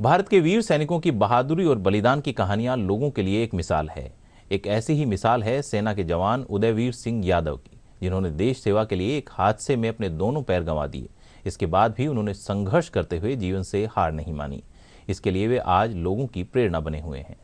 भारत के वीर सैनिकों की बहादुरी और बलिदान की कहानियां लोगों के लिए एक मिसाल है। एक ऐसी ही मिसाल है सेना के जवान उदयवीर सिंह यादव की, जिन्होंने देश सेवा के लिए एक हादसे में अपने दोनों पैर गंवा दिए। इसके बाद भी उन्होंने संघर्ष करते हुए जीवन से हार नहीं मानी। इसके लिए वे आज लोगों की प्रेरणा बने हुए हैं।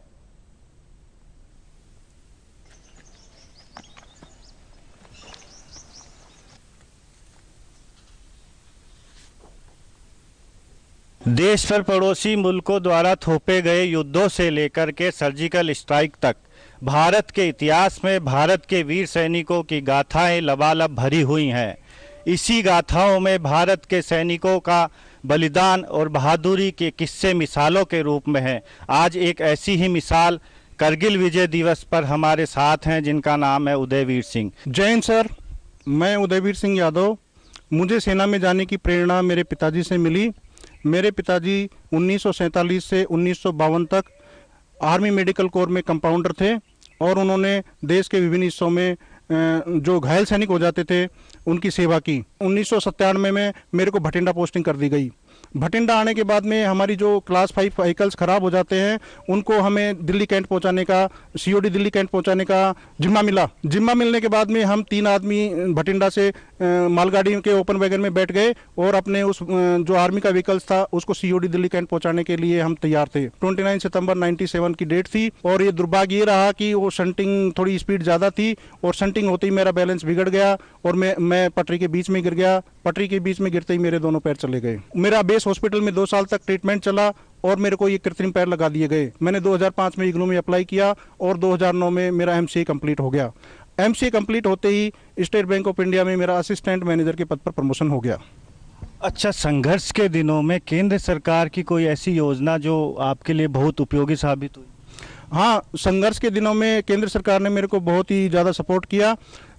देश पर पड़ोसी मुल्कों द्वारा थोपे गए युद्धों से लेकर के सर्जिकल स्ट्राइक तक भारत के इतिहास में भारत के वीर सैनिकों की गाथाएं लबालब भरी हुई हैं। इसी गाथाओं में भारत के सैनिकों का बलिदान और बहादुरी के किस्से मिसालों के रूप में हैं। आज एक ऐसी ही मिसाल करगिल विजय दिवस पर हमारे साथ हैं, जिनका नाम है उदयवीर सिंह। जय हिंद सर, मैं उदयवीर सिंह यादव। मुझे सेना में जाने की प्रेरणा मेरे पिताजी से मिली। मेरे पिताजी 1947 से 1952 तक आर्मी मेडिकल कोर में कंपाउंडर थे और उन्होंने देश के विभिन्न हिस्सों में जो घायल सैनिक हो जाते थे उनकी सेवा की। 1997 में मेरे को भटिंडा पोस्टिंग कर दी गई। भटिंडा आने के बाद में हमारी जो क्लास 5 व्हीकल्स खराब हो जाते हैं उनको हमें दिल्ली कैंट पहुंचाने का, सीओडी दिल्ली कैंट पहुंचाने का जिम्मा मिला। जिम्मा मिलने के बाद में हम 3 आदमी भटिंडा से मालगाड़ी के ओपन वैगन में बैठ गए और अपने उस जो आर्मी का व्हीकल्स था उसको सीओडी दिल्ली कैंट पहुंचाने के लिए हम तैयार थे। 29 सितंबर 97 की डेट थी और ये दुर्भाग्य ये रहा कि वो शंटिंग थोड़ी स्पीड ज़्यादा थी और शंटिंग होते ही मेरा बैलेंस बिगड़ गया और मैं पटरी के बीच में गिर गया। पटरी के बीच में गिरते ही मेरे दोनों पैर चले गए। मेरा बेस हॉस्पिटल में 2 साल तक ट्रीटमेंट चला और मेरे को ये कृत्रिम पैर लगा दिए गए। मैंने 2005 में इग्नू में अप्लाई किया और 2009 में मेरा एमसीए कंप्लीट हो गया। एमसीए कंप्लीट होते ही स्टेट बैंक ऑफ इंडिया में मेरा असिस्टेंट मैनेजर के पद पर प्रमोशन हो गया। अच्छा, संघर्ष के दिनों में केंद्र सरकार की कोई ऐसी योजना जो आपके लिए बहुत उपयोगी साबित हुई? हाँ, संघर्ष के दिनों में केंद्र सरकार ने मेरे को बहुत ही ज़्यादा सपोर्ट किया।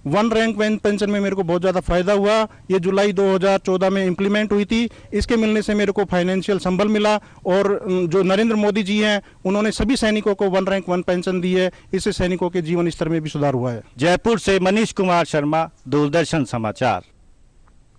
1 रैंक पेंशन में मेरे को बहुत ज़्यादा फ़ायदा हुआ। ये जुलाई 2014 में इम्प्लीमेंट हुई थी। इसके मिलने से मेरे को फाइनेंशियल संबल मिला और जो नरेंद्र मोदी जी हैं उन्होंने सभी सैनिकों को 1 रैंक 1 पेंशन दी है। इससे सैनिकों के जीवन स्तर में भी सुधार हुआ है। जयपुर से मनीष कुमार शर्मा, दूरदर्शन समाचार।